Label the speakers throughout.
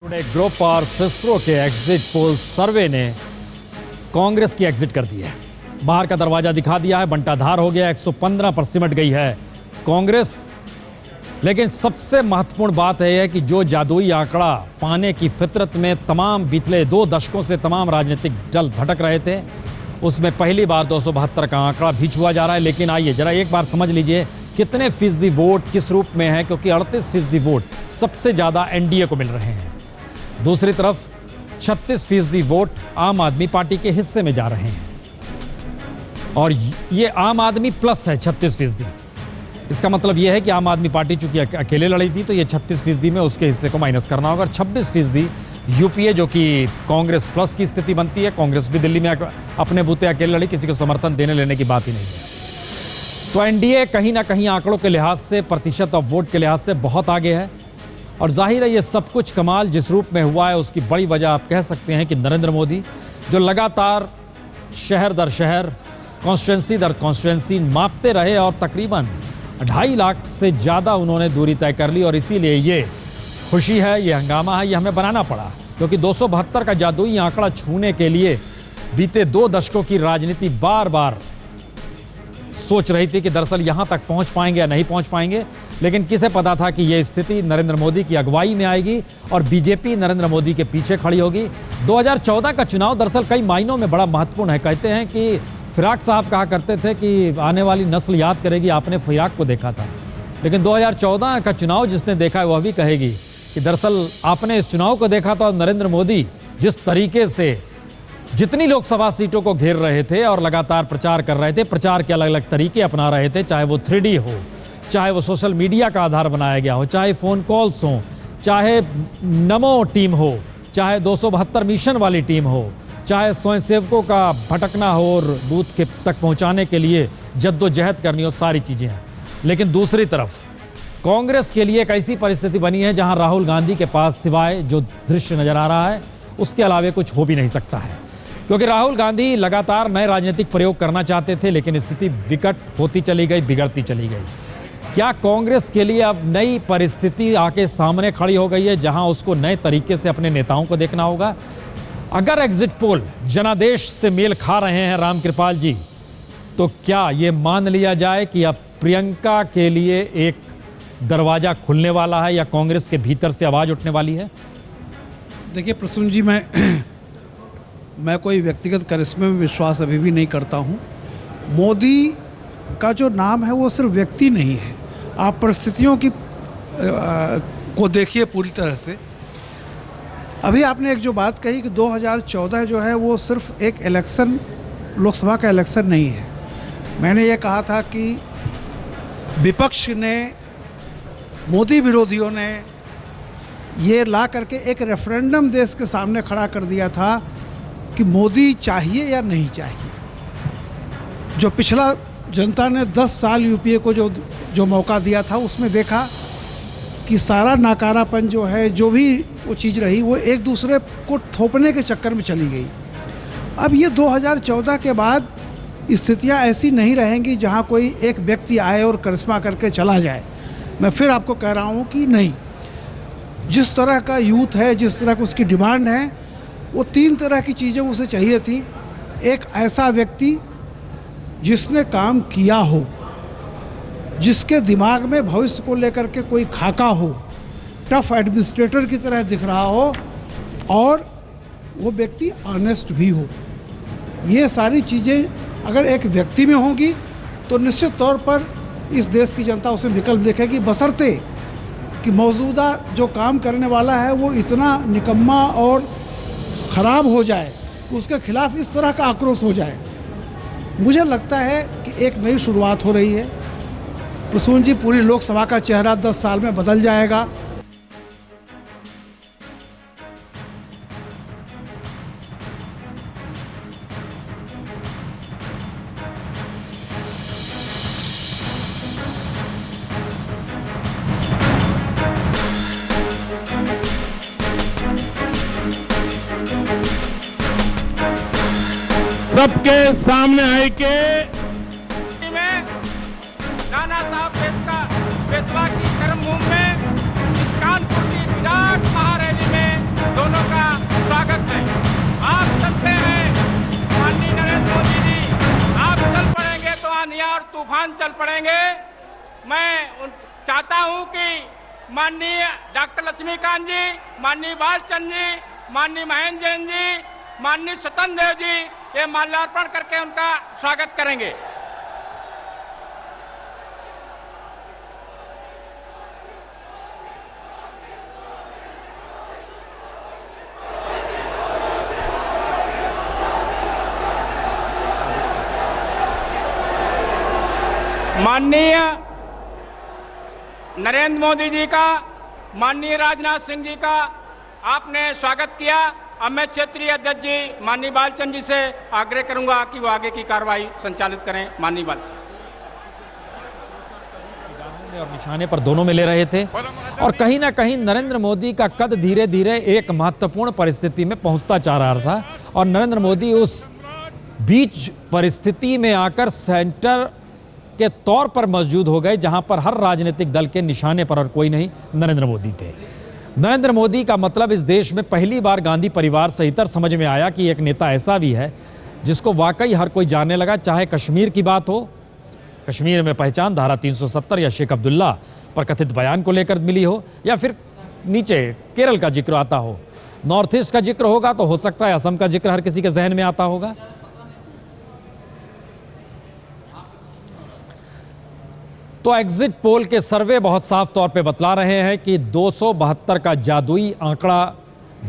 Speaker 1: Today group और सिस्रो के exit poll सर्वे ने कांग्रेस की एग्जिट कर दी है। बाहर का दरवाजा दिखा दिया है, बंटाधार हो गया, 115 पर सिमट गई है कांग्रेस। लेकिन सबसे महत्वपूर्ण बात है कि जो जादुई आंकड़ा पाने की फितरत में तमाम पिछले 2 दशकों से तमाम राजनीतिक दल भटक रहे थे, उसमें पहली बार 272 का आंकड़ा भी छुआ जा रहा है। लेकिन आइए जरा एक बार समझ लीजिए कितने फीसदी वोट किस रूप में है, क्योंकि 38% वोट सबसे ज्यादा एनडीए को मिल रहे हैं। दूसरी तरफ 36% वोट आम आदमी पार्टी के हिस्से में जा रहे हैं और ये आम आदमी प्लस है 36%। इसका मतलब यह है कि आम आदमी पार्टी चूंकि अकेले लड़ी थी तो ये 36% में उसके हिस्से को माइनस करना होगा। और 26% यूपीए जो कि कांग्रेस प्लस की स्थिति बनती है। कांग्रेस भी दिल्ली में अपने बूते अकेले लड़ी, किसी को समर्थन देने लेने की बात ही नहीं है। तो एनडीए कहीं ना कहीं आंकड़ों के लिहाज से, प्रतिशत ऑफ वोट के लिहाज से बहुत आगे है। और जाहिर है ये सब कुछ कमाल जिस रूप में हुआ है उसकी बड़ी वजह आप कह सकते हैं कि नरेंद्र मोदी, जो लगातार शहर दर शहर, कॉन्स्टिट्यूंसी दर कॉन्स्टिट्यूंसी मापते रहे और तकरीबन 2.5 लाख से ज़्यादा उन्होंने दूरी तय कर ली। और इसीलिए ये खुशी है, ये हंगामा है, ये हमें बनाना पड़ा, क्योंकि 272 का जादुई आंकड़ा छूने के लिए बीते 2 दशकों की राजनीति बार बार सोच रही थी कि दरअसल यहाँ तक पहुँच पाएंगे या नहीं पहुँच पाएंगे। लेकिन किसे पता था कि यह स्थिति नरेंद्र मोदी की अगुवाई में आएगी और बीजेपी नरेंद्र मोदी के पीछे खड़ी होगी। 2014 का चुनाव दरअसल कई मायनों में बड़ा महत्वपूर्ण है। कहते हैं कि फिराक साहब कहा करते थे कि आने वाली नस्ल याद करेगी आपने फिराक को देखा था, लेकिन 2014 का चुनाव जिसने देखा है वह भी कहेगी कि दरअसल आपने इस चुनाव को देखा था और नरेंद्र मोदी जिस तरीके से जितनी लोकसभा सीटों को घेर रहे थे और लगातार प्रचार कर रहे थे, प्रचार के अलग अलग तरीके अपना रहे थे, चाहे वो 3D हो, चाहे वो सोशल मीडिया का आधार बनाया गया हो, चाहे फ़ोन कॉल्स हो, चाहे नमो टीम हो, चाहे 272 मिशन वाली टीम हो, चाहे स्वयंसेवकों का भटकना हो और बूथ के तक पहुंचाने के लिए जद्दोजहद करनी हो, सारी चीज़ें हैं। लेकिन दूसरी तरफ कांग्रेस के लिए एक ऐसी परिस्थिति बनी है जहां राहुल गांधी के पास सिवाय जो दृश्य नजर आ रहा है उसके अलावा कुछ हो भी नहीं सकता है, क्योंकि राहुल गांधी लगातार नए राजनीतिक प्रयोग करना चाहते थे, लेकिन स्थिति विकट होती चली गई, बिगड़ती चली गई। क्या कांग्रेस के लिए अब नई परिस्थिति आके सामने खड़ी हो गई है जहां उसको नए तरीके से अपने नेताओं को देखना होगा? अगर एग्जिट पोल जनादेश से मेल खा रहे हैं राम कृपाल जी, तो क्या ये मान लिया जाए कि अब प्रियंका के लिए एक दरवाजा खुलने वाला है या कांग्रेस के भीतर से आवाज उठने वाली है?
Speaker 2: देखिए प्रसून जी, मैं कोई व्यक्तिगत करिश्मे में विश्वास अभी भी नहीं करता हूं। मोदी का जो नाम है वो सिर्फ व्यक्ति नहीं है, आप परिस्थितियों की को देखिए पूरी तरह से। अभी आपने एक जो बात कही कि 2014 जो है वो सिर्फ एक इलेक्शन, लोकसभा का इलेक्शन नहीं है। मैंने ये कहा था कि विपक्ष ने, मोदी विरोधियों ने ये ला करके एक रेफरेंडम देश के सामने खड़ा कर दिया था कि मोदी चाहिए या नहीं चाहिए। जो पिछला जनता ने 10 साल यूपीए को जो मौका दिया था उसमें देखा कि सारा नाकारापन जो है, जो भी वो चीज़ रही, वो एक दूसरे को थोपने के चक्कर में चली गई। अब ये 2014 के बाद स्थितियां ऐसी नहीं रहेंगी जहां कोई एक व्यक्ति आए और करिश्मा करके चला जाए। मैं फिर आपको कह रहा हूं कि नहीं, जिस तरह का यूथ है, जिस तरह की उसकी डिमांड है, वो 3 तरह की चीज़ें उसे चाहिए थी। एक ऐसा व्यक्ति जिसने काम किया हो, जिसके दिमाग में भविष्य को लेकर के कोई खाका हो, टफ एडमिनिस्ट्रेटर की तरह दिख रहा हो, और वो व्यक्ति ऑनेस्ट भी हो। ये सारी चीज़ें अगर एक व्यक्ति में होंगी तो निश्चित तौर पर इस देश की जनता उसे विकल्प देखेगी, बशर्ते कि मौजूदा जो काम करने वाला है वो इतना निकम्मा और ख़राब हो जाए कि उसके खिलाफ इस तरह का आक्रोश हो जाए। मुझे लगता है कि एक नई शुरुआत हो रही है प्रसून जी, पूरी लोकसभा का चेहरा 10 साल में बदल जाएगा।
Speaker 3: सबके सामने आई के
Speaker 4: में नाना साहब बेतवा की कर्मभूमि में कानपुर की विराट महारैली में चाहता हूं कि माननीय डॉक्टर लक्ष्मीकांत जी, माननीय बालचंद जी, माननीय महेंद्र जैन जी, माननीय स्वतंत्र देव जी ये माल्यार्पण करके उनका स्वागत करेंगे। माननीय नरेंद्र मोदी जी का, माननीय राजनाथ सिंह जी का आपने स्वागत किया। अब मैं क्षेत्रीय अध्यक्ष जी माननीय बालचंद जी से आग्रह करूंगा कि वो आगे की कार्रवाई संचालित करें। माननीय बाल
Speaker 1: और निशाने पर दोनों में ले रहे थे और कहीं ना कहीं नरेंद्र मोदी का कद धीरे धीरे एक महत्वपूर्ण परिस्थिति में पहुंचता जा रहा था और नरेंद्र मोदी उस बीच परिस्थिति में आकर सेंटर के तौर पर मौजूद हो गए जहां पर हर राजनीतिक दल के निशाने पर और कोई नहीं, नरेंद्र मोदी थे। नरेंद्र मोदी का मतलब इस देश में पहली बार गांधी परिवार से इतर समझ में आया कि एक नेता ऐसा भी है जिसको वाकई हर कोई जानने लगा। चाहे कश्मीर की बात हो, कश्मीर में पहचान धारा 370 या शेख अब्दुल्ला पर कथित बयान को लेकर मिली हो, या फिर नीचे केरल का जिक्र आता हो, नॉर्थ ईस्ट का जिक्र होगा तो हो सकता है असम का जिक्र हर किसी के जहन में आता होगा। तो एग्जिट पोल के सर्वे बहुत साफ तौर पे बतला रहे हैं कि 272 का जादुई आंकड़ा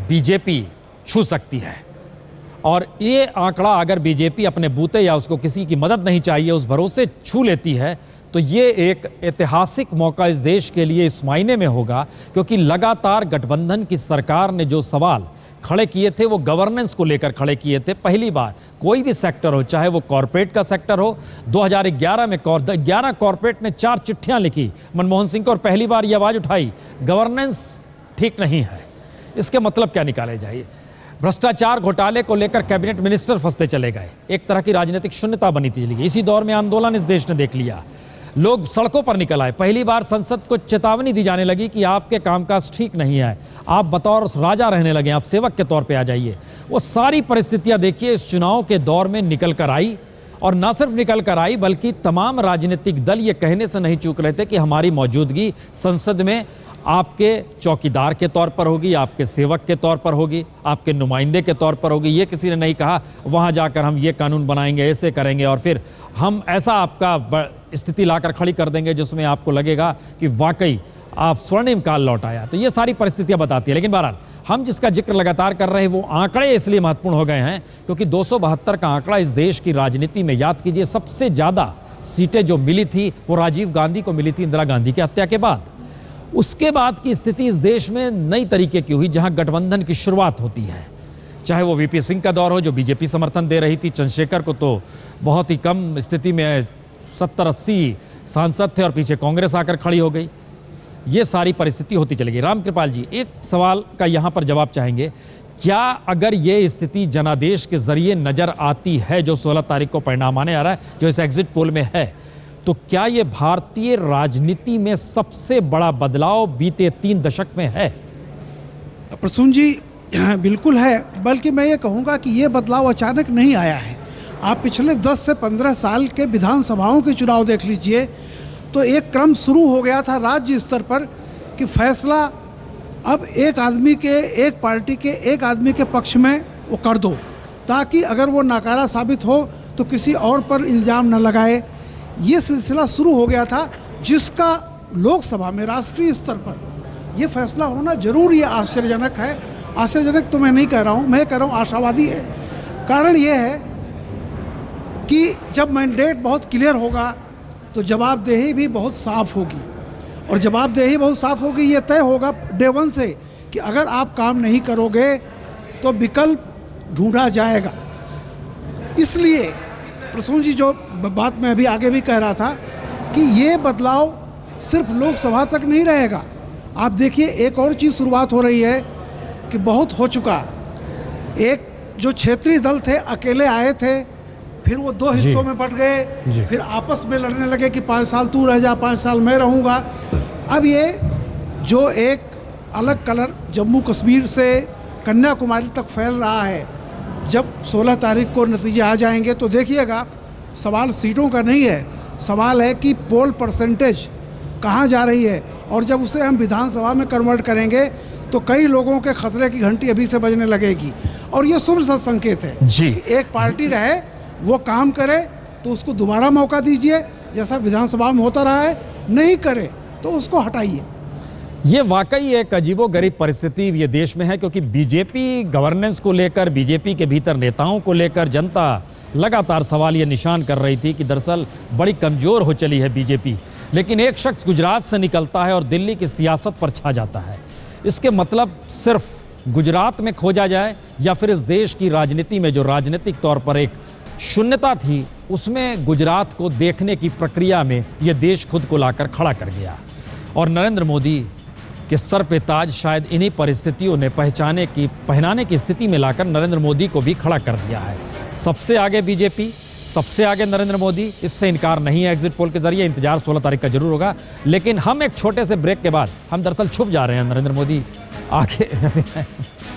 Speaker 1: बीजेपी छू सकती है और ये आंकड़ा अगर बीजेपी अपने बूते या उसको किसी की मदद नहीं चाहिए उस भरोसे छू लेती है तो ये एक ऐतिहासिक मौका इस देश के लिए इस मायने में होगा क्योंकि लगातार गठबंधन की सरकार ने जो सवाल खड़े किए थे वो गवर्नेंस को लेकर खड़े किए थे। पहली बार कोई भी सेक्टर हो, चाहे वो कॉरपोरेट का सेक्टर हो, 2011 में 11 कॉरपोरेट ने 4 चिट्ठियां लिखी मनमोहन सिंह को और पहली बार ये आवाज उठाई गवर्नेंस ठीक नहीं है। इसके मतलब क्या निकाले जाइए? भ्रष्टाचार घोटाले को लेकर कैबिनेट मिनिस्टर फंसते चले गए, एक तरह की राजनीतिक शून्यता बनी चली गई। इसी दौर में आंदोलन इस देश ने देख लिया, लोग सड़कों पर निकल आए। पहली बार संसद को चेतावनी दी जाने लगी कि आपके कामकाज ठीक नहीं है, आप बतौर राजा रहने लगे, आप सेवक के तौर पे आ जाइए। वो सारी परिस्थितियां देखिए इस चुनाव के दौर में निकल कर आई और न सिर्फ निकल कर आई बल्कि तमाम राजनीतिक दल ये कहने से नहीं चूक रहे थे कि हमारी मौजूदगी संसद में आपके चौकीदार के तौर पर होगी, आपके सेवक के तौर पर होगी, आपके नुमाइंदे के तौर पर होगी। ये किसी ने नहीं कहा वहां जाकर हम ये कानून बनाएंगे, ऐसे करेंगे और फिर हम ऐसा आपका स्थिति लाकर खड़ी कर देंगे जिसमें आपको लगेगा कि वाकई आप स्वर्णिम काल लौट आया। तो ये सारी परिस्थितियां बताती है। लेकिन बहरहाल हम जिसका जिक्र लगातार कर रहे हैं वो आंकड़े इसलिए महत्वपूर्ण हो गए हैं क्योंकि 272 का आंकड़ा इस देश की राजनीति में, याद कीजिए, सबसे ज्यादा सीटें जो मिली थी वो राजीव गांधी को मिली थी इंदिरा गांधी की हत्या के बाद। उसके बाद की स्थिति इस देश में नई तरीके की हुई जहां गठबंधन की शुरुआत होती है, चाहे वो वीपी सिंह का दौर हो जो बीजेपी समर्थन दे रही थी, चंद्रशेखर को तो बहुत ही कम स्थिति में 70-80 सांसद थे और पीछे कांग्रेस आकर खड़ी हो गई। ये सारी परिस्थिति होती चली गई। रामकृपाल जी, एक सवाल का यहां पर जवाब चाहेंगे, क्या अगर ये स्थिति जनादेश के जरिए नजर आती है जो 16 तारीख को परिणाम आने आ रहा है, जो इस एग्जिट पोल में है, तो क्या ये भारतीय राजनीति में सबसे बड़ा बदलाव बीते 3 दशक में है?
Speaker 2: प्रसून जी, बिल्कुल है, बल्कि मैं ये कहूँगा कि ये बदलाव अचानक नहीं आया है। आप पिछले 10 से 15 साल के विधानसभाओं के चुनाव देख लीजिए तो एक क्रम शुरू हो गया था राज्य स्तर पर कि फैसला अब एक आदमी के, एक पार्टी के, एक आदमी के पक्ष में वो कर दो ताकि अगर वो नाकारा साबित हो तो किसी और पर इल्ज़ाम न लगाए। ये सिलसिला शुरू हो गया था जिसका लोकसभा में राष्ट्रीय स्तर पर ये फैसला होना जरूर ये आश्चर्यजनक है। आश्चर्यजनक तो मैं नहीं कह रहा हूँ, मैं कह रहा हूँ आशावादी है। कारण ये है कि जब मैंडेट बहुत क्लियर होगा तो जवाबदेही भी बहुत साफ होगी और जवाबदेही बहुत साफ होगी, ये तय होगा डे 1 से कि अगर आप काम नहीं करोगे तो विकल्प ढूंढा जाएगा। इसलिए प्रसून जी, जो बात मैं अभी आगे भी कह रहा था कि ये बदलाव सिर्फ लोकसभा तक नहीं रहेगा। आप देखिए एक और चीज़ शुरुआत हो रही है कि बहुत हो चुका। एक जो क्षेत्रीय दल थे अकेले आए थे, फिर वो 2 हिस्सों में बंट गए, फिर आपस में लड़ने लगे कि 5 साल तू रह जा, 5 साल मैं रहूँगा। अब ये जो एक अलग कलर जम्मू कश्मीर से कन्याकुमारी तक फैल रहा है, जब 16 तारीख को नतीजे आ जाएंगे तो देखिएगा सवाल सीटों का नहीं है, सवाल है कि पोल परसेंटेज कहाँ जा रही है, और जब उसे हम विधानसभा में कन्वर्ट करेंगे तो कई लोगों के खतरे की घंटी अभी से बजने लगेगी। और ये शुभ संकेत है
Speaker 1: जी।
Speaker 2: कि एक पार्टी रहे, वो काम करे तो उसको दोबारा मौका दीजिए, जैसा विधानसभा में होता रहा है। नहीं करे तो उसको हटाइए।
Speaker 1: ये वाकई एक अजीबोगरीब परिस्थिति ये देश में है, क्योंकि बीजेपी गवर्नेंस को लेकर, बीजेपी के भीतर नेताओं को लेकर जनता लगातार सवाल ये निशान कर रही थी कि दरअसल बड़ी कमज़ोर हो चली है बीजेपी। लेकिन एक शख्स गुजरात से निकलता है और दिल्ली की सियासत पर छा जाता है। इसके मतलब सिर्फ गुजरात में खोजा जाए या फिर इस देश की राजनीति में जो राजनीतिक तौर पर एक शून्यता थी, उसमें गुजरात को देखने की प्रक्रिया में यह देश खुद को लाकर खड़ा कर गया। और नरेंद्र मोदी के सर पे ताज शायद इन्हीं परिस्थितियों ने पहनाने की स्थिति में लाकर नरेंद्र मोदी को भी खड़ा कर दिया है। सबसे आगे बीजेपी, सबसे आगे नरेंद्र मोदी, इससे इनकार नहीं है। एग्जिट पोल के जरिए इंतजार 16 तारीख का जरूर होगा। लेकिन हम एक छोटे से ब्रेक के बाद हम दरअसल छुप जा रहे हैं। नरेंद्र मोदी आगे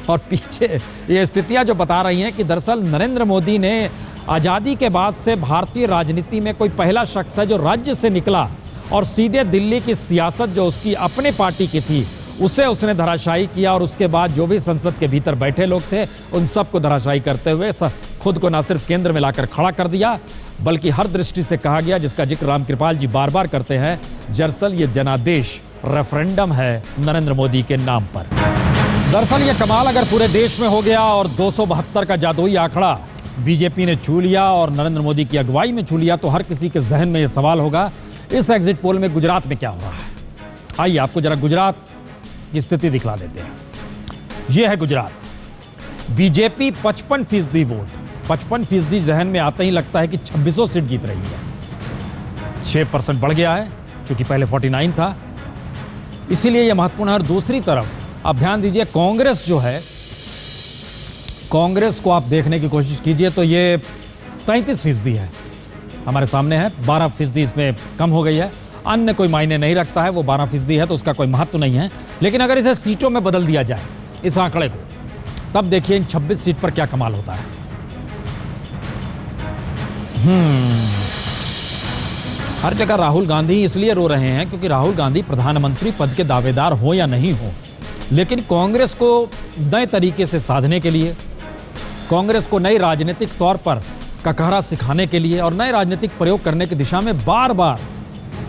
Speaker 1: और पीछे ये स्थितियां जो बता रही हैं कि दरअसल नरेंद्र मोदी ने आज़ादी के बाद से भारतीय राजनीति में कोई पहला शख्स है जो राज्य से निकला और सीधे दिल्ली की सियासत जो उसकी अपने पार्टी की थी उसे उसने धराशायी किया। और उसके बाद जो भी संसद के भीतर बैठे लोग थे उन सबको धराशायी करते हुए खुद को न सिर्फ केंद्र में लाकर खड़ा कर दिया, बल्कि हर दृष्टि से कहा गया, जिसका जिक्र रामकृपाल जी बार बार करते हैं, दरअसल ये जनादेश रेफरेंडम है नरेंद्र मोदी के नाम पर। दरअसल ये कमाल अगर पूरे देश में हो गया और 272 का जादुई आंकड़ा बीजेपी ने छू लिया और नरेंद्र मोदी की अगुवाई में छू लिया, तो हर किसी के जहन में ये सवाल होगा, इस एग्जिट पोल में गुजरात में क्या हो रहा है। आइए आपको जरा गुजरात की स्थिति दिखला देते हैं। यह है गुजरात। बीजेपी 55% वोट, 55% जहन में आते ही लगता है कि 2600 सीट जीत रही है। 6% बढ़ गया है, क्योंकि पहले 49 था, इसीलिए यह महत्वपूर्ण है। और दूसरी तरफ आप ध्यान दीजिए, कांग्रेस जो है, कांग्रेस को आप देखने की कोशिश कीजिए तो ये 33% है, हमारे सामने है। 12% इसमें कम हो गई है। अन्य कोई मायने नहीं रखता है, वो 12% है तो उसका कोई महत्व नहीं है। लेकिन अगर इसे सीटों में बदल दिया जाए, इस आंकड़े को, तब देखिए इन 26 सीट पर क्या कमाल होता है। हर जगह राहुल गांधी इसलिए रो रहे हैं क्योंकि राहुल गांधी प्रधानमंत्री पद के दावेदार हो या नहीं हो, लेकिन कांग्रेस को नए तरीके से साधने के लिए, कांग्रेस को नई राजनीतिक तौर पर ककहरा सिखाने के लिए और नए राजनीतिक प्रयोग करने की दिशा में बार बार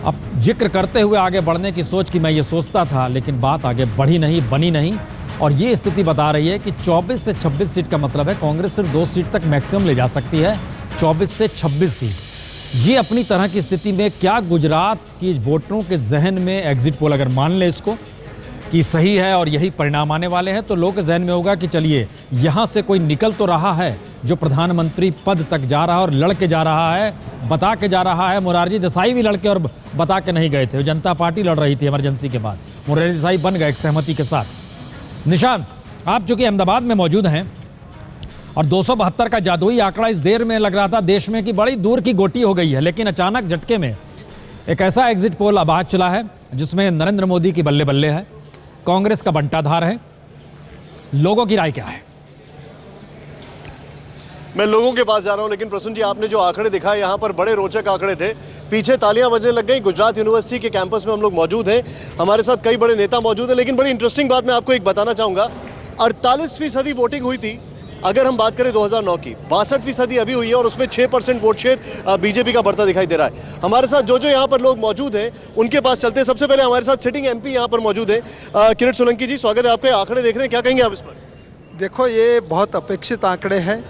Speaker 1: अब जिक्र करते हुए आगे बढ़ने की सोच की मैं ये सोचता था, लेकिन बात आगे बढ़ी नहीं, बनी नहीं। और ये स्थिति बता रही है कि 24 से 26 सीट का मतलब है कांग्रेस सिर्फ 2 सीट तक मैक्सिमम ले जा सकती है, 24 से 26 सीट। ये अपनी तरह की स्थिति में क्या गुजरात की वोटरों के जहन में, एग्जिट पोल अगर मान ले इसको कि सही है और यही परिणाम आने वाले हैं, तो लोगों के जहन में होगा कि चलिए यहाँ से कोई निकल तो रहा है जो प्रधानमंत्री पद तक जा रहा है और लड़के जा रहा है, बता के जा रहा है। मोरारजी देसाई भी लड़के और बता के नहीं गए थे, जनता पार्टी लड़ रही थी इमरजेंसी के बाद, मोरारजी देसाई बन गए एक सहमति के साथ। निशांत, आप चूंकि अहमदाबाद में मौजूद हैं और 272 का जादुई आंकड़ा इस देर में लग रहा था देश में कि बड़ी दूर की गोटी हो गई है, लेकिन अचानक झटके में एक ऐसा एग्जिट पोल अब आज चला है जिसमें नरेंद्र मोदी की बल्ले बल्ले है, कांग्रेस का बंटाधार है। लोगों की राय क्या है?
Speaker 5: मैं लोगों के पास जा रहा हूं, लेकिन प्रसून जी, आपने जो आंकड़े दिखाए यहां पर बड़े रोचक आंकड़े थे। पीछे तालियां बजने लग गई। गुजरात यूनिवर्सिटी के कैंपस में हम लोग मौजूद हैं, हमारे साथ कई बड़े नेता मौजूद हैं। लेकिन बड़ी इंटरेस्टिंग बात मैं आपको एक बताना चाहूंगा, 48% वोटिंग हुई थी अगर हम बात करें 2009 की, 62% अभी हुई है और उसमें 6% वोट शेयर बीजेपी का बढ़ता दिखाई दे रहा है। हमारे साथ जो यहाँ पर लोग मौजूद हैं उनके पास चलते हैं। सबसे पहले हमारे साथ सिटिंग एमपी यहाँ पर मौजूद है, किरण सोलंकी जी, स्वागत है आपके। आंकड़े देख रहे हैं, क्या कहेंगे आप इस पर?
Speaker 6: देखो, ये बहुत अपेक्षित आंकड़े हैं।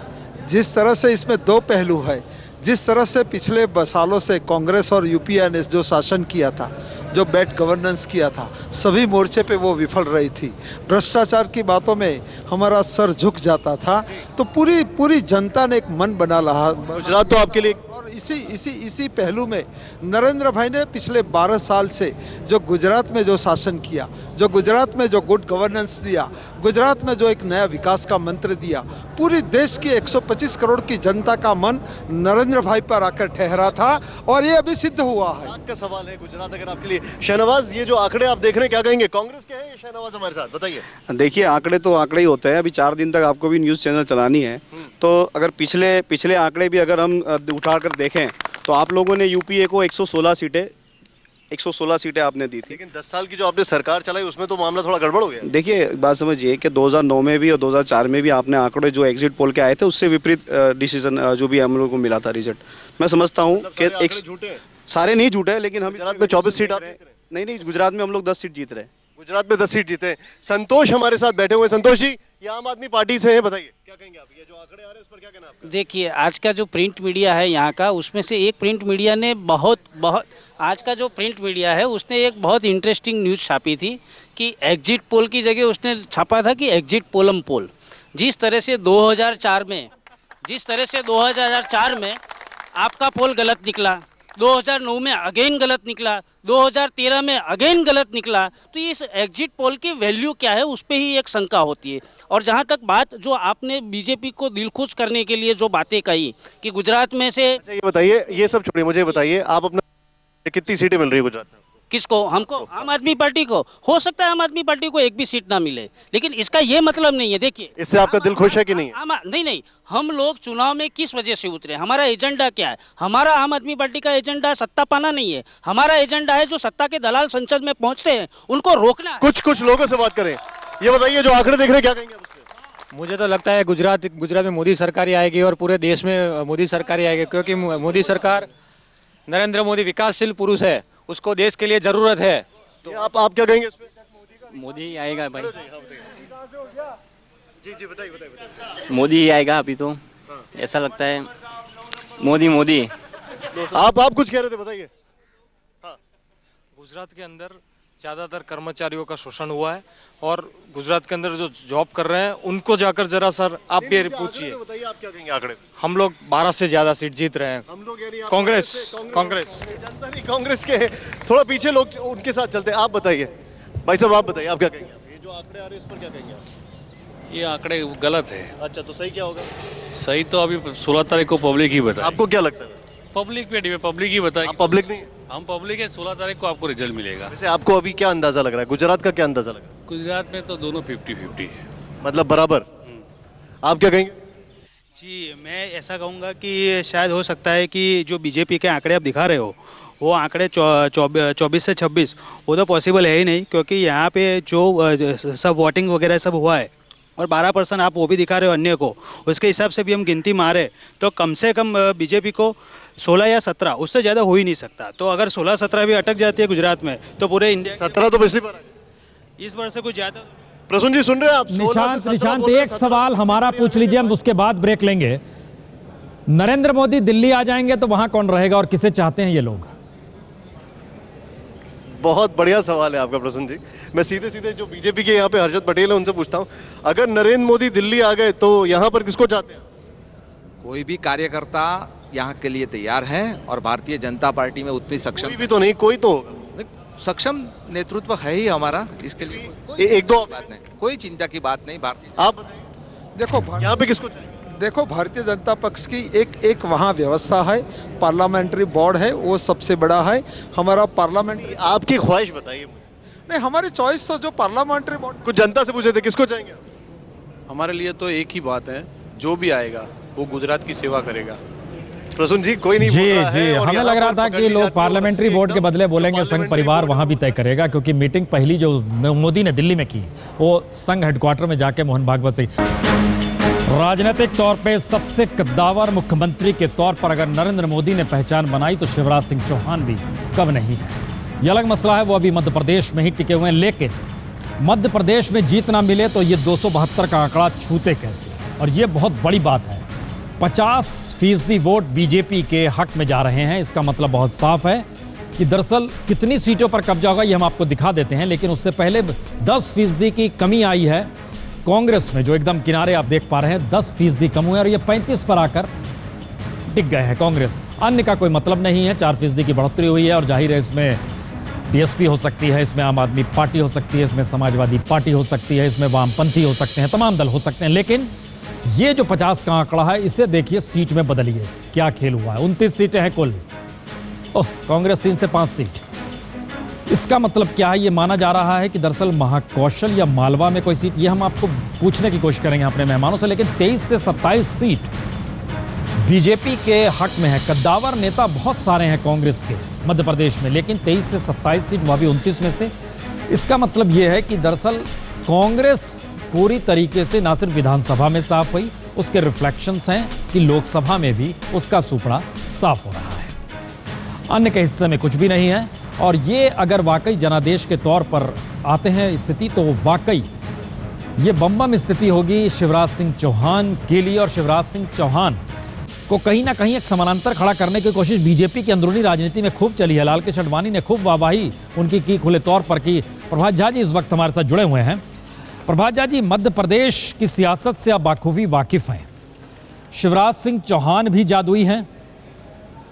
Speaker 6: जिस तरह से इसमें दो पहलू है, जिस तरह से पिछले सालों से कांग्रेस और यूपीए ने जो शासन किया था, जो बैड गवर्नेंस किया था, सभी मोर्चे पे वो विफल रही थी। भ्रष्टाचार की बातों में हमारा सर झुक जाता था। तो पूरी जनता ने एक मन बना रहा।
Speaker 5: गुजरात तो आपके लिए,
Speaker 6: और इसी पहलू में नरेंद्र भाई ने पिछले 12 साल से जो गुजरात में जो शासन किया, जो गुजरात में जो गुड गवर्नेंस दिया, गुजरात में जो एक नया विकास का मंत्र दिया, पूरी देश की 125 करोड़ की जनता का मन नरेंद्र भाई पर आकर ठहरा था और ये अभी सिद्ध हुआ है।
Speaker 5: का सवाल है गुजरात अगर आपके लिए। शहनवाज, ये जो आंकड़े आप देख रहे हैं, क्या कहेंगे? कांग्रेस के हैं ये शहनवाज हमारे साथ, बताइए।
Speaker 7: देखिए, आंकड़े तो आंकड़े ही होते हैं। अभी 4 दिन तक आपको भी न्यूज़ चैनल चलानी है, तो अगर पिछले आंकड़े भी अगर हम उठाकर देखें तो आप लोगों ने यूपीए को 116 सीटें 116 सीटें आपने दी थी।
Speaker 5: लेकिन 10 साल की जो आपने सरकार चलाई उसमें तो मामला थोड़ा गड़बड़ हो गया।
Speaker 7: देखिए बात समझिए कि 2009 में भी और 2004 में भी आपने आंकड़े जो एग्जिट पोल के आए थे उससे विपरीत डिसीजन जो भी हम लोगों को मिला था रिजल्ट। मैं समझता हूँ
Speaker 5: मतलब
Speaker 7: कि
Speaker 5: सारे आंकड़े झूठे हैं।
Speaker 7: सारे नहीं झूठे हैं, लेकिन हम
Speaker 5: गुजरात में 24 सीट आप जीत रहे हैं।
Speaker 7: नहीं, गुजरात में हम लोग 10 सीट जीत रहे हैं।
Speaker 5: गुजरात में 10 सीट जीते हैं। संतोष हमारे साथ बैठे हुए। संतोष जी, ये आम आदमी पार्टी से है, बताइए क्या कहेंगे आप? ये जो आंकड़े आ रहे हैं इस पर क्या कहना है आपका?
Speaker 8: देखिए, आज का जो प्रिंट मीडिया है यहाँ का, उसमें से एक प्रिंट मीडिया ने बहुत आज का जो प्रिंट मीडिया है उसने एक बहुत इंटरेस्टिंग न्यूज़ छापी थी कि एग्जिट पोल की जगह उसने छापा था कि एग्जिट पोलम पोल। जिस तरह से 2004 में आपका पोल गलत निकला, 2009 में अगेन गलत निकला, 2013 में अगेन गलत निकला, तो इस एग्जिट पोल की वैल्यू क्या है उस पे ही एक शंका होती है। और जहां तक बात जो आपने बीजेपी को दिलखुश करने के लिए जो बातें कही कि गुजरात में से,
Speaker 5: अच्छा ये बताइए, ये सब छोड़िए, मुझे बताइए आप अपना कितनी सीटें मिल रही है गुजरात में?
Speaker 8: किसको? हमको, आम आदमी पार्टी को। हो सकता है आम आदमी पार्टी को एक भी सीट ना मिले, लेकिन इसका ये मतलब नहीं है। देखिए,
Speaker 5: इससे आपका दिल खुश है कि नहीं है?
Speaker 8: नहीं, हम लोग चुनाव में किस वजह से उतरे, हमारा एजेंडा क्या है? हमारा आम आदमी पार्टी का एजेंडा सत्ता पाना नहीं है। हमारा एजेंडा है जो सत्ता के दलाल संसद में पहुंचते हैं उनको रोकना है।
Speaker 5: कुछ लोगों से बात करें। ये बताइए, जो आंकड़े देख रहे हैं, क्या कहेंगे आप उस पे?
Speaker 9: मुझे तो लगता है गुजरात में मोदी सरकार ही आएगी और पूरे देश में मोदी सरकार ही आएगी, क्योंकि मोदी सरकार, नरेंद्र मोदी विकासशील पुरुष है, उसको देश के लिए जरूरत है।
Speaker 5: तो आप क्या कहेंगे इस पे?
Speaker 8: मोदी ही आएगा भाई,
Speaker 5: जी बताइए।
Speaker 8: मोदी ही आएगा अभी तो, ऐसा लगता है। मोदी।
Speaker 5: आप कुछ कह रहे थे, बताइए।
Speaker 9: गुजरात के अंदर ज्यादातर कर्मचारियों का शोषण हुआ है और गुजरात के अंदर जो जॉब कर रहे हैं उनको जाकर जरा सर आप भी पूछिए।
Speaker 5: बताइए आप क्या कहेंगे आंकड़े?
Speaker 9: हम लोग 12 से ज्यादा सीट जीत रहे हैं।
Speaker 5: हम लोग यानी
Speaker 9: कांग्रेस
Speaker 5: जनता नहीं, कांग्रेस के थोड़ा पीछे लोग उनके साथ चलते हैं। आप बताइए भाई साहब, आप बताइए आप क्या कहेंगे? ये जो आंकड़े आ रहे हैं इस पर क्या कहेंगे आप?
Speaker 10: ये आंकड़े गलत है।
Speaker 5: अच्छा, तो सही क्या होगा?
Speaker 10: सही तो अभी 16 तारीख को पब्लिक ही बताए।
Speaker 5: आपको क्या लगता है?
Speaker 10: पब्लिक पे पब्लिक ही बताए।
Speaker 5: आप पब्लिक नहीं?
Speaker 10: हम पब्लिक है, 16 तारीख को आपको रिजल्ट मिलेगा।
Speaker 5: वैसे आपको अभी क्या अंदाजा लग रहा है? गुजरात का क्या अंदाजा लग रहा है?
Speaker 10: गुजरात में तो दोनों 50-50 है,
Speaker 5: मतलब बराबर। आप क्या कहेंगे?
Speaker 11: जी, मैं ऐसा कहूँगा कि शायद हो सकता है कि जो बीजेपी के आंकड़े आप दिखा रहे हो वो आंकड़े 24 से 26 वो तो पॉसिबल है ही नहीं, क्योंकि यहाँ पे जो सब वोटिंग वगैरह सब हुआ है और 12% आप वो भी दिखा रहे हो अन्य को, उसके हिसाब से भी हम गिनती मारे तो कम से कम बीजेपी को 16 या 17, उससे ज़्यादा हो ही नहीं सकता। तो अगर 16-17 भी अटक जाती है गुजरात में तो पूरे इंडिया
Speaker 5: 17 तो पिछली बार,
Speaker 11: इस बार से कुछ ज़्यादा।
Speaker 5: प्रसून जी सुन रहे हैं आप?
Speaker 1: निशांत एक सवाल हमारा पूछ लीजिए, हम उसके बाद ब्रेक लेंगे। नरेंद्र मोदी दिल्ली आ जाएंगे तो वहां कौन रहेगा और किसे चाहते हैं ये लोग?
Speaker 5: बहुत बढ़िया सवाल है आपका प्रसून जी। मैं सीधे जो बीजेपी के यहाँ पे हर्षद पटेल है उनसे पूछता हूँ, अगर नरेंद्र मोदी दिल्ली आ गए तो यहाँ पर किसको चाहते हैं?
Speaker 12: कोई भी कार्यकर्ता यहाँ के लिए तैयार है और भारतीय जनता पार्टी में उतनी सक्षम,
Speaker 5: कोई भी तो नहीं, कोई तो होगा।
Speaker 12: सक्षम नेतृत्व है ही हमारा, इसके लिए
Speaker 5: एक दो
Speaker 12: बात नहीं, कोई चिंता की बात नहीं। भारतीय,
Speaker 5: आप बताइए
Speaker 6: देखो
Speaker 5: यहाँ पे किसको चाहिए?
Speaker 6: देखो, भारतीय जनता पक्ष की एक वहाँ व्यवस्था है, पार्लियामेंट्री बोर्ड है, वो सबसे बड़ा है हमारा पार्लियामेंट।
Speaker 5: आपकी ख्वाहिश बताइए मुझे।
Speaker 6: नहीं, हमारी चॉइस तो जो पार्लियामेंट्री बोर्ड।
Speaker 5: कुछ जनता से पूछे थे किसको चाहेंगे?
Speaker 10: हमारे लिए तो एक ही बात है, जो भी आएगा वो गुजरात की सेवा करेगा।
Speaker 5: प्रसून जी कोई नहीं
Speaker 1: जी
Speaker 5: बोल रहा है, और
Speaker 1: हमें
Speaker 5: यहाँ
Speaker 1: लग रहा
Speaker 5: पर
Speaker 1: था
Speaker 5: पकड़
Speaker 1: कि
Speaker 5: ली
Speaker 1: लोग
Speaker 5: जाती है
Speaker 1: पार्लियामेंट्री बोर्ड के बदले बोलेंगे संघ परिवार वहां भी तय करेगा, क्योंकि मीटिंग पहली जो मोदी ने दिल्ली में की वो संघ हेडक्वार्टर में जाके मोहन भागवत से। राजनीतिक तौर पे सबसे कद्दावर मुख्यमंत्री के तौर पर अगर नरेंद्र मोदी ने पहचान बनाई तो शिवराज सिंह चौहान भी कब नहीं है। ये अलग मसला है, वो अभी मध्य प्रदेश में ही टिके हुए हैं, लेकिन मध्य प्रदेश में जीत ना मिले तो ये 272 का आंकड़ा छूते कैसे? और ये बहुत बड़ी बात है। 50% वोट बीजेपी के हक में जा रहे हैं। इसका मतलब बहुत साफ है कि दरअसल कितनी सीटों पर कब्जा होगा ये हम आपको दिखा देते हैं, लेकिन उससे पहले 10% की कमी आई है कांग्रेस में, जो एकदम किनारे आप देख पा रहे हैं। 10% कम हुए और ये 35 पर आकर टिक गए हैं कांग्रेस। अन्य का कोई मतलब नहीं है। 4% की बढ़ोतरी हुई है और जाहिर है इसमें बीएसपी हो सकती है, इसमें आम आदमी पार्टी हो सकती है, इसमें समाजवादी पार्टी हो सकती है, इसमें वामपंथी हो सकते हैं, तमाम दल हो सकते हैं। लेकिन ये जो 50 का आंकड़ा है इसे देखिए सीट में बदलिए, क्या खेल हुआ है। 29 सीटें हैं कुल। कांग्रेस 3 से 5 सीट। इसका मतलब क्या है? ये माना जा रहा है कि दरअसल महाकौशल या मालवा में कोई सीट, ये हम आपको पूछने की कोशिश करेंगे अपने मेहमानों से, लेकिन 23 से 27 सीट बीजेपी के हक में है। कद्दावर नेता बहुत सारे हैं कांग्रेस के, मध्य प्रदेश में, लेकिन 23 से 27 सीट, वह भी 29 में से। इसका मतलब यह है कि दरअसल कांग्रेस पूरी तरीके से ना सिर्फ विधानसभा में साफ हुई, उसके रिफ्लेक्शंस हैं कि लोकसभा में भी उसका सुपड़ा साफ हो रहा है। अन्य के हिस्से में कुछ भी नहीं है। और ये अगर वाकई जनादेश के तौर पर आते हैं स्थिति, तो वाकई ये बम स्थिति होगी शिवराज सिंह चौहान के लिए। और शिवराज सिंह चौहान को कहीं ना कहीं एक समानांतर खड़ा करने की कोशिश बीजेपी की अंदरूनी राजनीति में खूब चली है। लाल कृष्ण आडवाणी ने खूब वाहवाही उनकी की खुले तौर पर की। प्रभात झा जी इस वक्त हमारे साथ जुड़े हुए हैं। प्रभात झा जी, मध्य प्रदेश की सियासत से आप बाखूबी वाकिफ हैं। शिवराज सिंह चौहान भी जादुई हैं,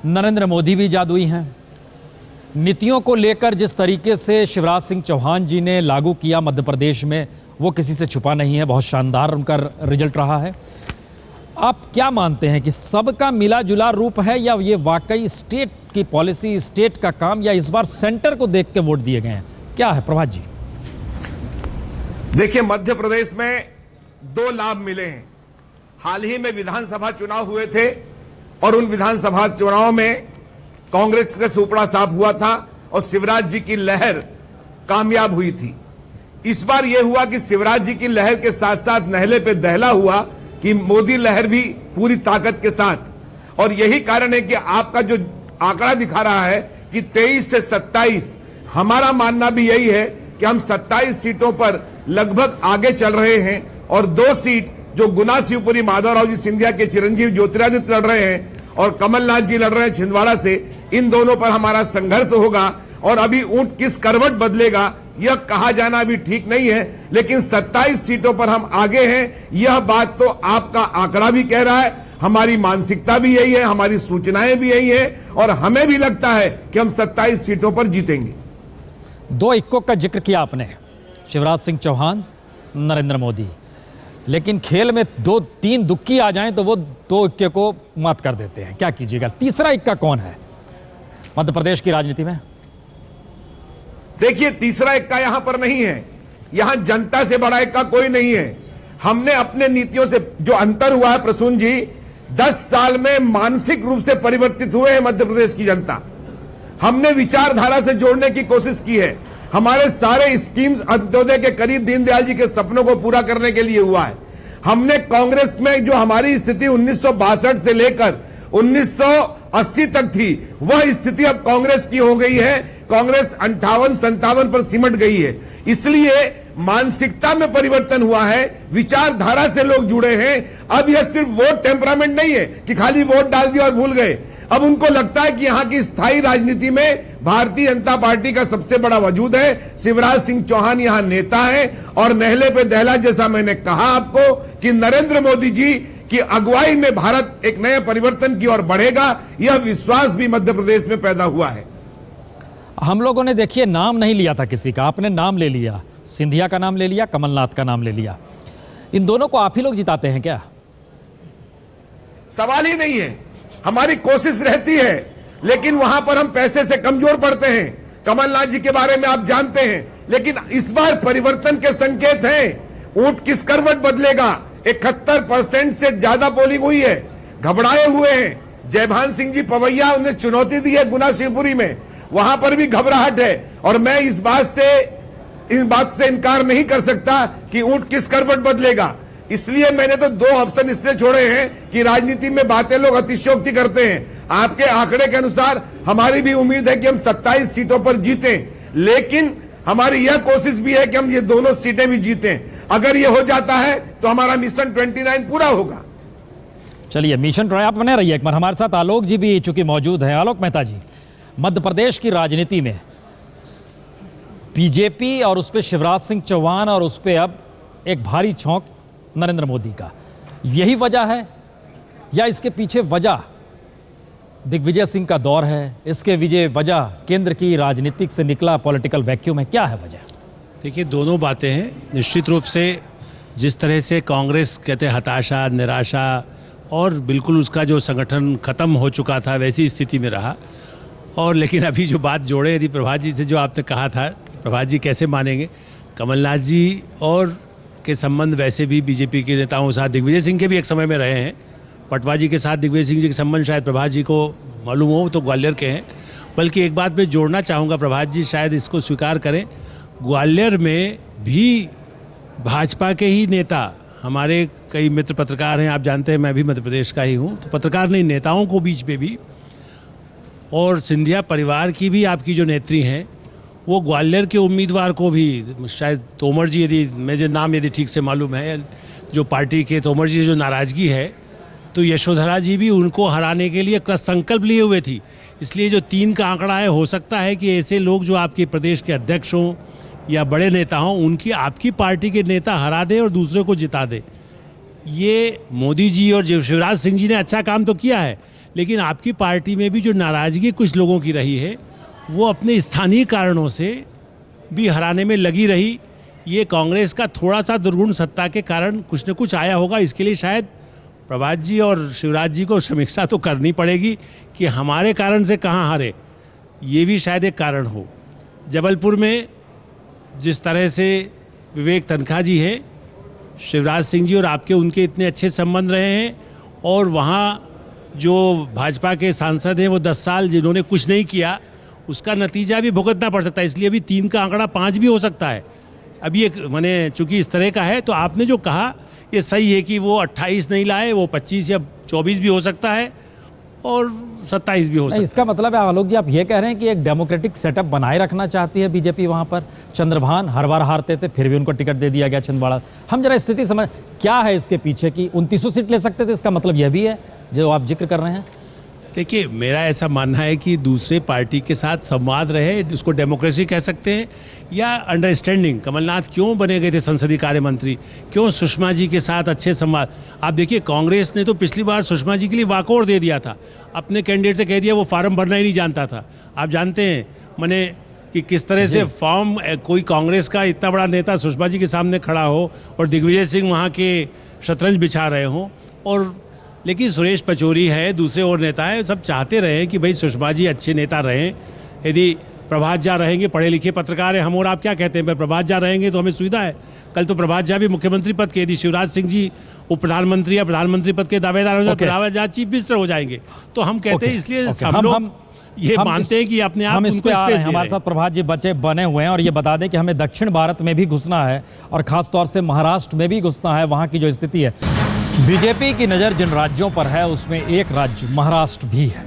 Speaker 1: नरेंद्र मोदी भी जादुई हैं। नीतियों को लेकर जिस तरीके से शिवराज सिंह चौहान जी ने लागू किया मध्य प्रदेश में, वो किसी से छुपा नहीं है, बहुत शानदार उनका रिजल्ट रहा है। आप क्या मानते हैं कि सबका मिला जुला रूप है, या ये वाकई स्टेट की पॉलिसी, स्टेट का काम, या इस बार सेंटर को देख के वोट दिए गए हैं? क्या है प्रभात जी?
Speaker 3: देखिए, मध्य प्रदेश में 2 लाभ मिले हैं। हाल ही में विधानसभा चुनाव हुए थे और उन विधानसभा चुनाव में कांग्रेस का सुपड़ा साफ हुआ था और शिवराज जी की लहर कामयाब हुई थी। इस बार यह हुआ कि शिवराज जी की लहर के साथ साथ नहले पे दहला हुआ कि मोदी लहर भी पूरी ताकत के साथ। और यही कारण है कि आपका जो आंकड़ा दिखा रहा है कि 23 से 27, हमारा मानना भी यही है कि हम 27 सीटों पर लगभग आगे चल रहे हैं। और 2 सीट जो गुना शिवपुरी माधवराव जी सिंधिया के चिरंजीव ज्योतिरादित्य लड़ रहे हैं और कमलनाथ जी लड़ रहे हैं छिंदवाड़ा से, इन दोनों पर हमारा संघर्ष होगा। और अभी ऊंट किस करवट बदलेगा यह कहा जाना भी ठीक नहीं है, लेकिन 27 सीटों पर हम आगे हैं, यह बात तो आपका आंकड़ा भी कह रहा है, हमारी मानसिकता भी यही है, हमारी सूचनाएं भी यही है, और हमें भी लगता है कि हम 27 सीटों पर जीतेंगे।
Speaker 1: 2 इक्कों का जिक्र किया आपने, शिवराज सिंह चौहान, नरेंद्र मोदी, लेकिन खेल में 2-3 दुक्की आ जाएं तो वो 2 इक्के को मात कर देते हैं। क्या कीजिएगा? तीसरा इक्का कौन है मध्य प्रदेश की राजनीति में?
Speaker 3: देखिए, तीसरा इक्का यहां पर नहीं है। यहां जनता से बड़ा इक्का कोई नहीं है। हमने अपने नीतियों से जो अंतर हुआ है प्रसून जी, 10 साल में मानसिक रूप से परिवर्तित हुए हैं मध्य प्रदेश की जनता। हमने विचारधारा से जोड़ने की कोशिश की है। हमारे सारे स्कीम्स अंत्योदय के करीब दीनदयाल जी के सपनों को पूरा करने के लिए हुआ है। हमने कांग्रेस में जो हमारी स्थिति 1962 से लेकर 1980 तक थी, वह स्थिति अब कांग्रेस की हो गई है। कांग्रेस 58-57 पर सिमट गई है। इसलिए मानसिकता में परिवर्तन हुआ है, विचारधारा से लोग जुड़े हैं। अब यह सिर्फ वोट टेम्परामेंट नहीं है कि खाली वोट डाल दिया और भूल गए। अब उनको लगता है कि यहां की स्थायी राजनीति में भारतीय जनता पार्टी का सबसे बड़ा वजूद है। शिवराज सिंह चौहान यहां नेता है और नहले पे दहला, जैसा मैंने कहा आपको कि नरेंद्र मोदी जी की अगुवाई में भारत एक नए परिवर्तन की ओर बढ़ेगा, यह विश्वास भी मध्य प्रदेश में पैदा हुआ है।
Speaker 1: हम लोगों ने देखिए नाम नहीं लिया था किसी का, आपने नाम ले लिया, सिंधिया का नाम ले लिया, कमलनाथ का नाम ले लिया। इन दोनों को आप ही लोग जिताते हैं क्या?
Speaker 3: सवाल ही नहीं है। हमारी कोशिश रहती है, लेकिन वहां पर हम पैसे से कमजोर पड़ते हैं। कमलनाथ जी के बारे में आप जानते हैं, लेकिन इस बार परिवर्तन के संकेत हैं। ऊंट किस करवट बदलेगा, 71% से ज्यादा पोलिंग हुई है। घबराए हुए हैं। जयभान सिंह जी पवैया, उन्हें चुनौती दी है गुना शिवपुरी में, वहां पर भी घबराहट है। और मैं इस बात से इनकार नहीं कर सकता कि ऊंट किस करवट बदलेगा। इसलिए मैंने तो 2 ऑप्शन इसलिए छोड़े हैं कि राजनीति में बातें लोग अतिशयोक्ति करते हैं। आपके आंकड़े के अनुसार हमारी भी उम्मीद है कि हम 27 सीटों पर जीतें, लेकिन हमारी यह कोशिश भी है कि हम ये दोनों सीटें भी जीतें। अगर ये हो जाता है तो हमारा मिशन 29 पूरा होगा।
Speaker 1: चलिए, मिशन 29 आप बने रहिए। एक बार हमारे साथ आलोक जी भी चूंकि मौजूद हैं। आलोक मेहता जी, मध्य प्रदेश की राजनीति में बीजेपी और उस पर शिवराज सिंह चौहान और उस पर अब एक भारी छौंक नरेंद्र मोदी का, यही वजह है या इसके पीछे वजह दिग्विजय सिंह का दौर है? इसके वजह केंद्र की राजनीतिक से निकला पॉलिटिकल वैक्यूम है? क्या है वजह?
Speaker 13: देखिए, दोनों बातें हैं। निश्चित रूप से जिस तरह से कांग्रेस कहते हैं हताशा, निराशा और बिल्कुल उसका जो संगठन खत्म हो चुका था, वैसी स्थिति में रहा। और लेकिन अभी जो बात जोड़े यदि प्रभात जी से, जो आपने कहा था, प्रभात जी कैसे मानेंगे, कमलनाथ जी और के संबंध वैसे भी बीजेपी के नेताओं के साथ, दिग्विजय सिंह के भी एक समय में रहे हैं। पटवा जी के साथ दिग्विजय सिंह जी के संबंध शायद प्रभात जी को मालूम हो, तो ग्वालियर के हैं। बल्कि एक बात मैं जोड़ना चाहूँगा, प्रभात जी शायद इसको स्वीकार करें, ग्वालियर में भी भाजपा के ही नेता, हमारे कई मित्र पत्रकार हैं, आप जानते हैं मैं भी मध्य प्रदेश का ही हूँ, तो पत्रकार नहीं, नेताओं को बीच में भी, और सिंधिया परिवार की भी आपकी जो नेत्री हैं, वो ग्वालियर के उम्मीदवार को भी, शायद तोमर जी, यदि मुझे नाम यदि ठीक से मालूम है, जो पार्टी के तोमर जी जो नाराज़गी है, तो यशोधरा जी भी उनको हराने के लिए कृत संकल्प लिए हुए थी। इसलिए जो 3 का आंकड़ा है, हो सकता है कि ऐसे लोग जो आपके प्रदेश के अध्यक्ष हों या बड़े नेता हों, उनकी आपकी पार्टी के नेता हरा दे और दूसरे को जिता दे। ये मोदी जी और शिवराज सिंह जी ने अच्छा काम तो किया है, लेकिन आपकी पार्टी में भी जो नाराज़गी कुछ लोगों की रही है, वो अपने स्थानीय कारणों से भी हराने में लगी रही। ये कांग्रेस का थोड़ा सा दुर्गुण सत्ता के कारण कुछ न कुछ आया होगा। इसके लिए शायद प्रभात जी और शिवराज जी को समीक्षा तो करनी पड़ेगी कि हमारे कारण से कहाँ हारे, ये भी शायद एक कारण हो। जबलपुर में जिस तरह से विवेक तनखा जी हैं, शिवराज सिंह जी और आपके उनके इतने अच्छे संबंध रहे हैं, और वहाँ जो भाजपा के सांसद हैं वो 10 साल जिन्होंने कुछ नहीं किया, उसका नतीजा भी भुगतना पड़ सकता है। इसलिए अभी 3 का आंकड़ा 5 भी हो सकता है। अभी एक मैंने चूंकि इस तरह का है, तो आपने जो कहा ये सही है कि वो 28 नहीं लाए, वो 25 या 24 भी हो सकता है और 27 भी हो सकता है।
Speaker 1: इसका मतलब है आलोक जी, आप ये कह रहे हैं कि एक डेमोक्रेटिक सेटअप बनाए रखना चाहती है बीजेपी वहां पर। चंद्रभान हर बार हारते थे, फिर भी उनको टिकट दे दिया गया छिंदवाड़ा। हम जरा स्थिति समझ, क्या है इसके पीछे की 2900 सीट ले सकते थे, इसका मतलब यह भी है जो आप जिक्र कर रहे हैं?
Speaker 13: देखिए, मेरा ऐसा मानना है कि दूसरे पार्टी के साथ संवाद रहे, उसको डेमोक्रेसी कह सकते हैं या अंडरस्टैंडिंग। कमलनाथ क्यों बने गए थे संसदीय कार्य मंत्री, क्यों सुषमा जी के साथ अच्छे संवाद। आप देखिए, कांग्रेस ने तो पिछली बार सुषमा जी के लिए वॉकआउट दे दिया था, अपने कैंडिडेट से कह दिया वो फार्म भरना ही नहीं जानता था। आप जानते हैं मैंने कि किस तरह से फॉर्म, कोई कांग्रेस का इतना बड़ा नेता सुषमा जी के सामने खड़ा हो और दिग्विजय सिंह वहाँ के शतरंज बिछा रहे हों, और लेकिन सुरेश पचौरी है, दूसरे और नेता है, सब चाहते रहे कि भाई सुषमा जी अच्छे नेता रहें। यदि प्रभात झा रहेंगे, पढ़े लिखे पत्रकार हैं हम और आप, क्या कहते हैं, प्रभात झा रहेंगे तो हमें सुविधा है। कल तो प्रभात झा भी मुख्यमंत्री पद के, यदि शिवराज सिंह जी उप प्रधानमंत्री या प्रधानमंत्री पद के दावेदार हो जाए, प्रभात झा चीफ मिनिस्टर हो जाएंगे। तो हम कहते हैं, इसलिए हम लोग ये मानते हैं कि अपने आप उनको स्पेस दे रहे हैं।
Speaker 1: हमारे साथ प्रभात जी बने हुए हैं, और ये बता दें कि हमें दक्षिण भारत में भी घुसना है और खासतौर से महाराष्ट्र में भी घुसना है। वहाँ की जो स्थिति है, बीजेपी की नज़र जिन राज्यों पर है उसमें एक राज्य महाराष्ट्र भी है।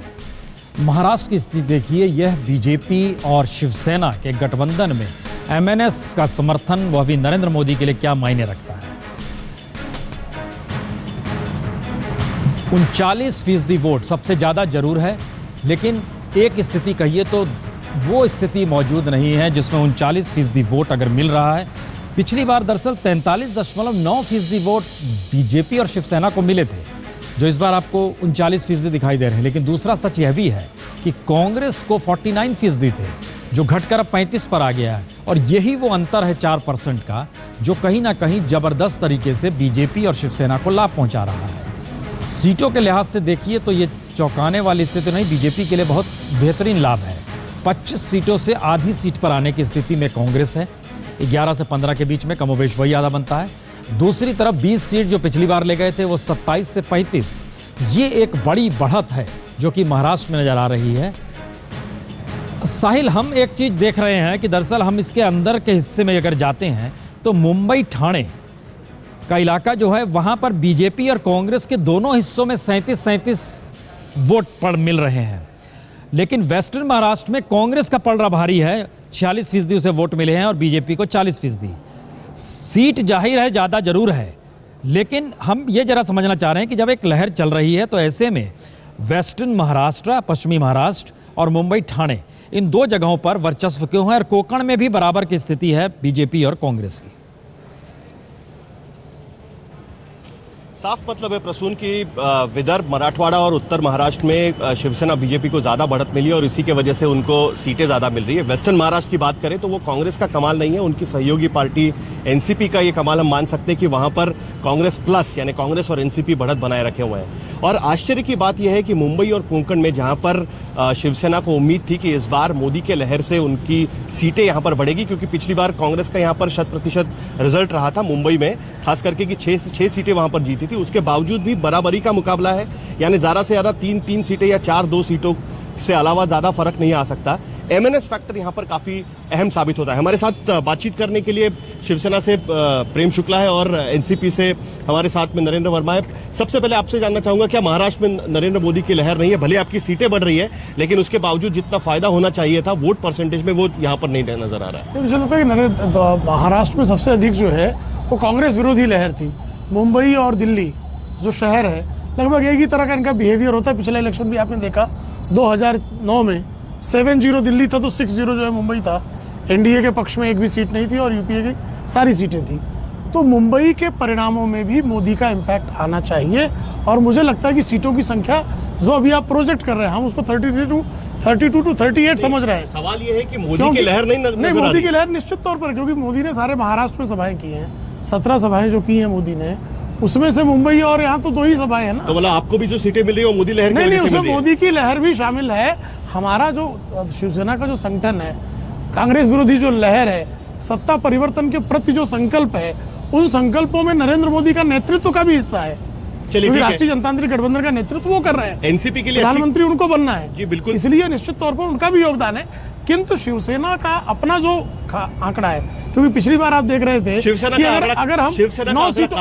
Speaker 1: महाराष्ट्र की स्थिति देखिए, यह बीजेपी और शिवसेना के गठबंधन में एमएनएस का समर्थन, वह भी नरेंद्र मोदी के लिए, क्या मायने रखता है। 39% वोट सबसे ज़्यादा जरूर है, लेकिन एक स्थिति कहिए तो वो स्थिति मौजूद नहीं है जिसमें 39% वोट अगर मिल रहा है। पिछली बार दरअसल 43.9% वोट बीजेपी और शिवसेना को मिले थे, जो इस बार आपको 39% दिखाई दे रहे हैं। लेकिन दूसरा सच यह भी है कि कांग्रेस को 49% थे, जो घटकर अब 35 पर आ गया है, और यही वो अंतर है 4% का, जो कहीं ना कहीं जबरदस्त तरीके से बीजेपी और शिवसेना को लाभ पहुंचा रहा है। सीटों के लिहाज से देखिए तो ये चौंकाने वाली स्थिति नहीं, बीजेपी के लिए बहुत बेहतरीन लाभ है। 25 सीटों से आधी सीट पर आने की स्थिति में कांग्रेस है, 11 से 15 के बीच में कमोवेश वही आधा बनता है। दूसरी तरफ 20 सीट जो पिछली बार ले गए थे वो 27 से 35, ये एक बड़ी बढ़त है जो कि महाराष्ट्र में नजर आ रही है। साहिल, हम एक चीज देख रहे हैं कि दरअसल हम इसके अंदर के हिस्से में अगर जाते हैं तो मुंबई ठाणे का इलाका जो है, वहां पर बीजेपी और कांग्रेस के दोनों हिस्सों में 37 वोट पर मिल रहे हैं। लेकिन वेस्टर्न महाराष्ट्र में कांग्रेस का पलड़ा भारी है, 46% उसे वोट मिले हैं और बीजेपी को 40%। सीट जाहिर है ज़्यादा जरूर है, लेकिन हम ये जरा समझना चाह रहे हैं कि जब एक लहर चल रही है तो ऐसे में वेस्टर्न महाराष्ट्र, पश्चिमी महाराष्ट्र और मुंबई ठाणे, इन 2 जगहों पर वर्चस्व क्यों है, और कोंकण में भी बराबर की स्थिति है बीजेपी और कांग्रेस की।
Speaker 5: साफ मतलब है प्रसून की विदर्भ, मराठवाड़ा और उत्तर महाराष्ट्र में शिवसेना बीजेपी को ज्यादा बढ़त मिली और इसी के वजह से उनको सीटें ज्यादा मिल रही है। वेस्टर्न महाराष्ट्र की बात करें तो वो कांग्रेस का कमाल नहीं है, उनकी सहयोगी पार्टी एनसीपी का ये कमाल हम मान सकते हैं कि वहां पर कांग्रेस प्लस यानी कांग्रेस और एनसीपी बढ़त बनाए रखे हुए हैं। और आश्चर्य की बात यह है कि मुंबई और कोंकण में जहां पर शिवसेना को उम्मीद थी कि इस बार मोदी के लहर से उनकी सीटें यहां पर बढ़ेगी, क्योंकि पिछली बार कांग्रेस का यहां पर 100% रिजल्ट रहा था मुंबई में, खास करके कि 6 सीटें वहां पर जीती थी। उसके बावजूद भी बराबरी का मुकाबला है, यानी ज्यादा से ज्यादा 3 सीटें या 4-2 सीटों से अलावा ज़्यादा फर्क नहीं आ सकता। एमएनएस फैक्टर यहाँ पर काफ़ी अहम साबित होता है। हमारे साथ बातचीत करने के लिए शिवसेना से प्रेम शुक्ला है और एनसीपी से हमारे साथ में नरेंद्र वर्मा है। सबसे पहले आपसे जानना चाहूंगा, क्या महाराष्ट्र में नरेंद्र मोदी की लहर नहीं है? भले आपकी सीटें बढ़ रही है, लेकिन उसके बावजूद जितना फायदा होना चाहिए था वोट परसेंटेज में, वो यहाँ पर नहीं नजर आ रहा है।
Speaker 14: मुझे लगता है कि महाराष्ट्र में सबसे अधिक जो है वो कांग्रेस विरोधी लहर थी। मुंबई और दिल्ली जो शहर है, लगभग एक ही तरह का इनका बिहेवियर होता है। पिछले इलेक्शन भी आपने देखा 2009 में 7-0 दिल्ली था तो 6-0 जो है मुंबई था। एनडीए के पक्ष में एक भी सीट नहीं थी और यूपीए की सारी सीटें थी। तो मुंबई के परिणामों में भी मोदी का इम्पैक्ट आना चाहिए और मुझे लगता है कि सीटों की संख्या जो अभी आप प्रोजेक्ट कर रहे हैं, हम उसको 32 to 38 समझ रहे हैं।
Speaker 5: सवाल ये है कि मोदी की लहर नहीं
Speaker 14: मोदी की लहर निश्चित तौर पर, क्योंकि मोदी ने सारे महाराष्ट्र में सभाएं की हैं। 17 सभाएं जो की हैं मोदी ने, उसमें से मुंबई और यहाँ तो 2 ही सभाएं हैं ना।
Speaker 5: तो बोला आपको भी जो सीटें मिल रही है वो मोदी लहर की वजह से मिल रही है?
Speaker 14: उसमें मोदी की लहर भी शामिल है। हमारा जो शिवसेना का जो संगठन है, कांग्रेस विरोधी जो लहर है, सत्ता परिवर्तन के प्रति जो संकल्प है, उन संकल्पों में नरेंद्र मोदी का नेतृत्व का भी हिस्सा है।
Speaker 5: चलिए,
Speaker 14: राष्ट्रीय जनतांत्रिक गठबंधन का नेतृत्व वो कर रहे हैं।
Speaker 5: एनसीपी के लिए
Speaker 14: प्रधानमंत्री उनको बनना है
Speaker 5: जी, बिल्कुल।
Speaker 14: इसलिए निश्चित तौर पर उनका भी योगदान है। किंतु शिवसेना का अपना जो आंकड़ा है, क्योंकि पिछली बार आप देख रहे थे
Speaker 5: शिवसेना
Speaker 14: कि
Speaker 5: का
Speaker 14: अगर हम 9 सीट,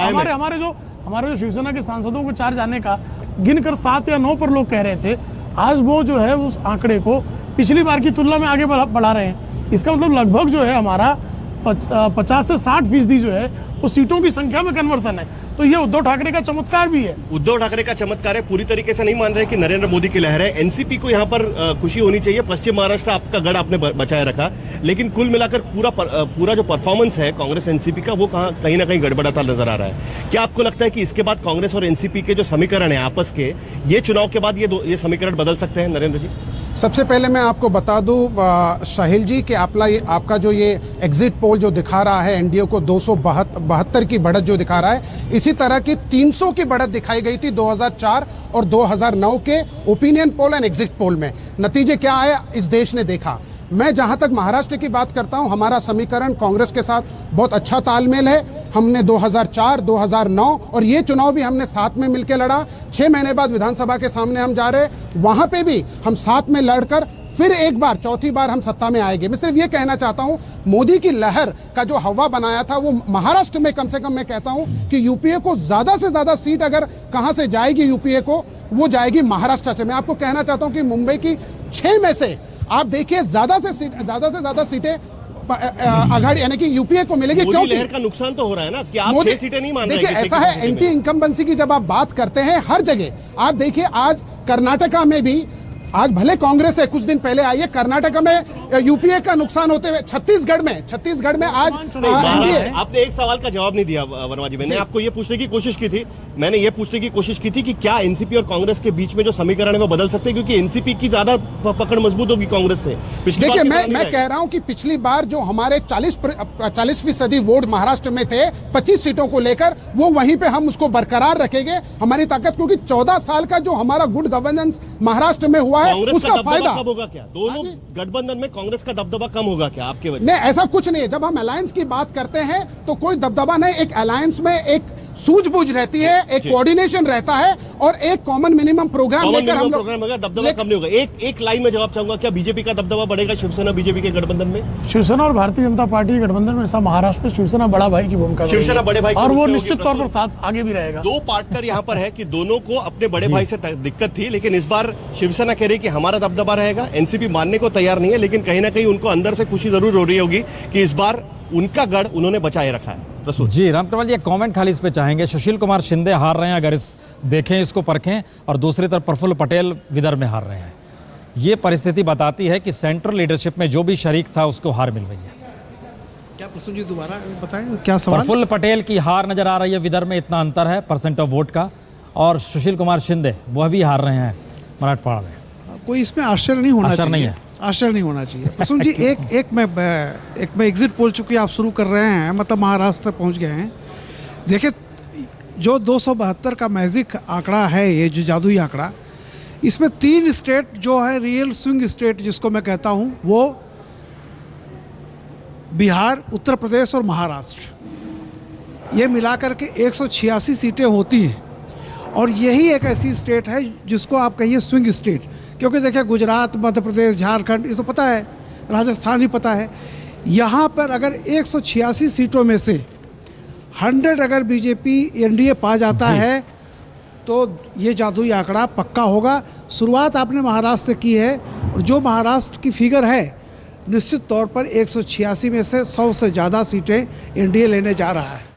Speaker 14: हमारे जो शिवसेना के सांसदों को 4 जाने का गिनकर 7 या 9 पर लोग कह रहे थे, आज वो जो है उस आंकड़े को पिछली बार की तुलना में आगे बढ़ा रहे हैं। इसका मतलब लगभग जो है हमारा 50 से 60% जो है वो सीटों की संख्या में कन्वर्सन है। तो ये उद्धव ठाकरे का चमत्कार भी है।
Speaker 5: उद्धव ठाकरे का चमत्कार है। पूरी तरीके से नहीं मान रहे कि नरेंद्र मोदी की लहर है। एनसीपी को यहाँ पर खुशी होनी चाहिए। पश्चिम महाराष्ट्र आपका गढ़ आपने बचाए रखा, लेकिन कुल मिलाकर पूरा जो परफॉर्मेंस है कांग्रेस एनसीपी का, वो कहीं ना कहीं गड़बड़ाता नजर आ रहा है। क्या आपको लगता है कि इसके बाद कांग्रेस और एनसीपी के जो समीकरण है आपस के, ये चुनाव के बाद ये समीकरण बदल सकते हैं? नरेंद्र जी,
Speaker 15: सबसे पहले मैं आपको बता दूं शाहिल जी कि आपका जो ये एग्जिट पोल जो दिखा रहा है एनडीए को 272 की बढ़त जो दिखा रहा है, इसी तरह की 300 की बढ़त दिखाई गई थी 2004 और 2009 के opinion poll and exit poll में। नतीजे क्या आए इस देश ने देखा। मैं जहां तक महाराष्ट्र की बात करता हूं, हमारा समीकरण कांग्रेस के साथ बहुत अच्छा तालमेल है। हमने 2004, 2009 और ये चुनाव भी हमने साथ में मिलकर लड़ा। 6 महीने बाद विधानसभा के सामने हम जा रहे, वहां पे भी हम साथ में लड़कर फिर एक बार, चौथी बार हम सत्ता में आएंगे। मैं सिर्फ ये कहना चाहता हूं, मोदी की लहर का जो हवा बनाया था वो महाराष्ट्र में, कम से कम मैं कहता हूं कि यूपीए को ज्यादा से ज्यादा सीट अगर कहां से जाएगी यूपीए को, वो जाएगी महाराष्ट्र से। मैं आपको कहना चाहता हूं कि मुंबई की 6 में से आप देखिए ज्यादा से ज्यादा सीटें आघाड़ी यानी कि यूपीए को मिलेगी।
Speaker 5: क्योंकि लहर का नुकसान तो हो रहा है ना कि आप 6 सीटें नहीं मान रहे।
Speaker 15: देखिए ऐसा है, एंटी इनकम्बेंसी की जब आप बात करते हैं हर जगह, आप देखिए आज कर्नाटका में भी, आज भले कांग्रेस है, कुछ दिन पहले आई है, कर्नाटका में यूपीए का नुकसान होते हुए छत्तीसगढ़ में आज
Speaker 5: आपने एक सवाल का जवाब नहीं दिया वर्मा जी। मैंने आपको ये पूछने की कोशिश की थी कि क्या एनसीपी और कांग्रेस के बीच में जो समीकरण है वो बदल सकते हैं, क्योंकि एनसीपी की ज्यादा पकड़ मजबूत होगी कांग्रेस से।
Speaker 15: देखिए मैं कह रहा हूं कि पिछली बार जो हमारे 40% वोट महाराष्ट्र में थे 25 सीटों को लेकर, वो वहीं पे हम उसको बरकरार रखेंगे, हमारी ताकत, क्योंकि 14 साल का जो हमारा गुड गवर्नेंस महाराष्ट्र में हुआ है, उसका फायदा
Speaker 5: कब होगा? क्या दोनों गठबंधन में कांग्रेस का दबदबा कम होगा क्या आपके वजह?
Speaker 15: नहीं, ऐसा कुछ नहीं है। जब हम अलायंस की बात करते हैं तो कोई दबदबा नहीं। एक अलायंस में एक सूझबूझ रहती है, एक कोऑर्डिनेशन रहता है और एक कॉमन मिनिमम प्रोग्राम लेकर हम लोग,
Speaker 5: दबदबा कम नहीं होगा। एक लाइन में जवाब चाहूंगा, क्या बीजेपी का दबदबा बढ़ेगा शिवसेना बीजेपी के गठबंधन में?
Speaker 14: शिवसेना और भारतीय जनता पार्टी के गठबंधन में ऐसा महाराष्ट्र में शिवसेना बड़ा भाई की भूमिका,
Speaker 5: शिवसेना बड़े भाई,
Speaker 14: और वो निश्चित तौर पर साथ आगे भी रहेगा।
Speaker 5: 2 पार्टनर यहाँ पर है कि दोनों को अपने बड़े भाई से दिक्कत थी, लेकिन इस बार शिवसेना कह रही कि हमारा दबदबा रहेगा। एनसीपी मानने को तैयार नहीं है, लेकिन कहीं ना कहीं उनको अंदर से खुशी जरूर हो रही होगी कि इस बार उनका गढ़ उन्होंने बचाए रखा है।
Speaker 1: जी रामकृपाल जी, एक कमेंट खाली इस पे चाहेंगे। सुशील कुमार शिंदे हार रहे हैं, अगर देखें इसको परखें, और दूसरी तरफ प्रफुल्ल पटेल विदर्भ में हार रहे हैं। ये परिस्थिति बताती है कि सेंट्रल लीडरशिप में जो भी शरीक था उसको हार मिल रही है।
Speaker 2: क्या प्रश्न जी दोबारा बताएं, क्या सवाल?
Speaker 1: प्रफुल्ल पटेल की हार नजर आ रही है, विदर्भ में इतना अंतर है परसेंट ऑफ वोट का, और सुशील कुमार शिंदे वह भी हार रहे हैं मराठवाड़ा में।
Speaker 2: कोई इसमें आश्चर्य नहीं होना चाहिए। आश्चर्य नहीं होना चाहिए। प्रसून जी, एक मैं एग्जिट पोल, चूंकि आप शुरू कर रहे हैं, मतलब महाराष्ट्र तक पहुंच गए हैं। देखिए, जो 272 का मैजिक आंकड़ा है, ये जो जादुई आंकड़ा, इसमें 3 स्टेट जो है रियल स्विंग स्टेट जिसको मैं कहता हूं, वो बिहार, उत्तर प्रदेश और महाराष्ट्र, ये मिलाकर के 186 सीटें होती हैं। और यही एक ऐसी स्टेट है जिसको आप कहिए स्विंग स्टेट, क्योंकि देखिए गुजरात, मध्य प्रदेश, झारखंड ये तो पता है, राजस्थान ही पता है। यहाँ पर अगर 186 सीटों में से 100 अगर बीजेपी एनडीए पा जाता है तो ये जादुई आंकड़ा पक्का होगा। शुरुआत आपने महाराष्ट्र से की है और जो महाराष्ट्र की फिगर है निश्चित तौर पर 186 में से 100 से ज़्यादा सीटें एनडीए लेने जा रहा है।